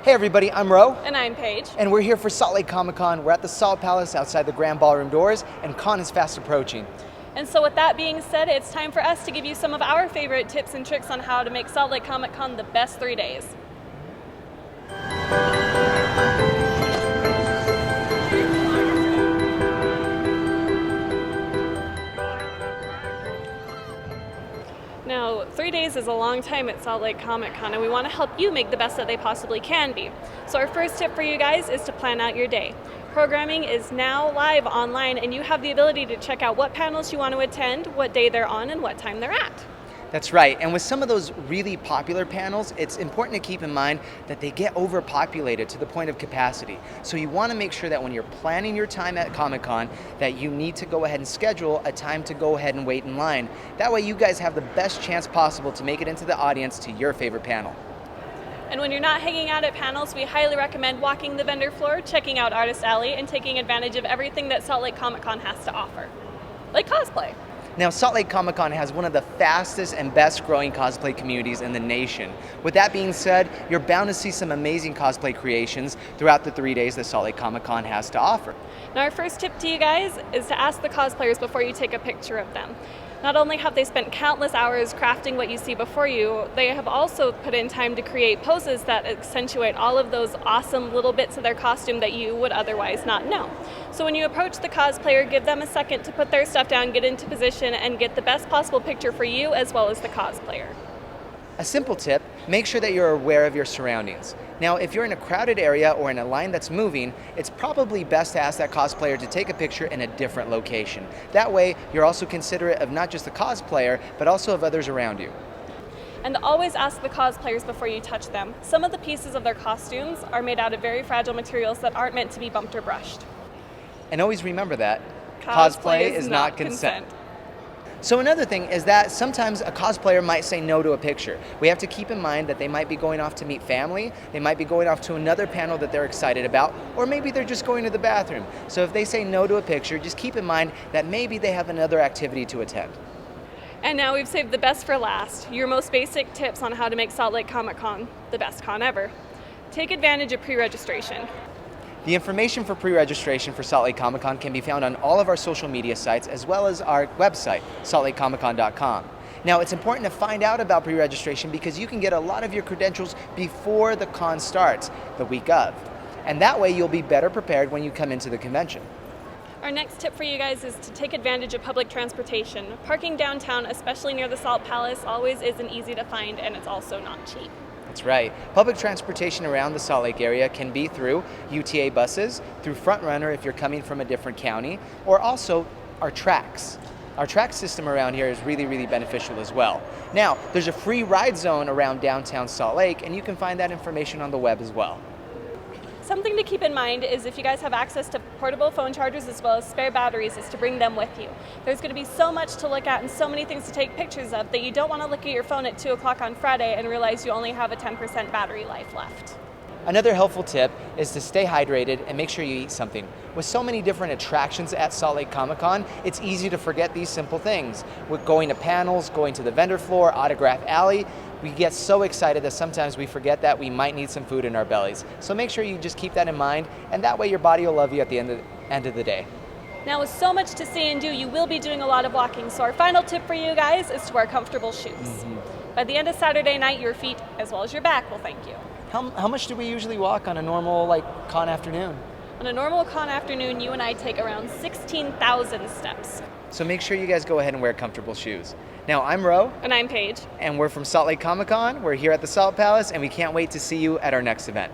Hey everybody, I'm Ro. And I'm Paige. And we're here for Salt Lake Comic Con. We're at the Salt Palace outside the Grand Ballroom doors, and con is fast approaching. And so with that being said, it's time for us to give you some of our favorite tips and tricks on how to make Salt Lake Comic Con the best 3 days. Now, 3 days is a long time at Salt Lake Comic Con, and we want to help you make the best that they possibly can be. So our first tip for you guys is to plan out your day. Programming is now live online, and you have the ability to check out what panels you want to attend, what day they're on, and what time they're at. That's right, and with some of those really popular panels, it's important to keep in mind that they get overpopulated to the point of capacity. So you want to make sure that when you're planning your time at Comic-Con, that you need to go ahead and schedule a time to go ahead and wait in line. That way you guys have the best chance possible to make it into the audience to your favorite panel. And when you're not hanging out at panels, we highly recommend walking the vendor floor, checking out Artist Alley, and taking advantage of everything that Salt Lake Comic Con has to offer, like cosplay. Now, Salt Lake Comic Con has one of the fastest and best growing cosplay communities in the nation. With that being said, you're bound to see some amazing cosplay creations throughout the 3 days that Salt Lake Comic Con has to offer. Now, our first tip to you guys is to ask the cosplayers before you take a picture of them. Not only have they spent countless hours crafting what you see before you, they have also put in time to create poses that accentuate all of those awesome little bits of their costume that you would otherwise not know. So when you approach the cosplayer, give them a second to put their stuff down, get into position, and get the best possible picture for you as well as the cosplayer. A simple tip, make sure that you're aware of your surroundings. Now, if you're in a crowded area or in a line that's moving, it's probably best to ask that cosplayer to take a picture in a different location. That way, you're also considerate of not just the cosplayer, but also of others around you. And always ask the cosplayers before you touch them. Some of the pieces of their costumes are made out of very fragile materials that aren't meant to be bumped or brushed. And always remember that cosplay is not consent. So another thing is that sometimes a cosplayer might say no to a picture. We have to keep in mind that they might be going off to meet family, they might be going off to another panel that they're excited about, or maybe they're just going to the bathroom. So if they say no to a picture, just keep in mind that maybe they have another activity to attend. And now we've saved the best for last, your most basic tips on how to make Salt Lake Comic Con the best con ever. Take advantage of pre-registration. The information for pre-registration for Salt Lake Comic Con can be found on all of our social media sites as well as our website, saltlakecomiccon.com. Now, it's important to find out about pre-registration because you can get a lot of your credentials before the con starts, the week of. And that way you'll be better prepared when you come into the convention. Our next tip for you guys is to take advantage of public transportation. Parking downtown, especially near the Salt Palace, always isn't easy to find, and it's also not cheap. That's right. Public transportation around the Salt Lake area can be through UTA buses, through Front Runner if you're coming from a different county, or also our tracks. Our track system around here is really, really beneficial as well. Now, there's a free ride zone around downtown Salt Lake, and you can find that information on the web as well. Something to keep in mind is if you guys have access to portable phone chargers as well as spare batteries, is to bring them with you. There's going to be so much to look at and so many things to take pictures of that you don't want to look at your phone at 2 o'clock on Friday and realize you only have a 10% battery life left. Another helpful tip is to stay hydrated and make sure you eat something. With so many different attractions at Salt Lake Comic Con, it's easy to forget these simple things. With going to panels, going to the vendor floor, Autograph Alley, we get so excited that sometimes we forget that we might need some food in our bellies. So make sure you just keep that in mind, and that way your body will love you at the end of the day. Now, with so much to see and do, you will be doing a lot of walking. So our final tip for you guys is to wear comfortable shoes. By the end of Saturday night, your feet as well as your back will thank you. How much do we usually walk on a normal con afternoon? On a normal con afternoon, you and I take around 16,000 steps. So make sure you guys go ahead and wear comfortable shoes. Now, I'm Ro. And I'm Paige. And we're from Salt Lake Comic Con. We're here at the Salt Palace, and we can't wait to see you at our next event.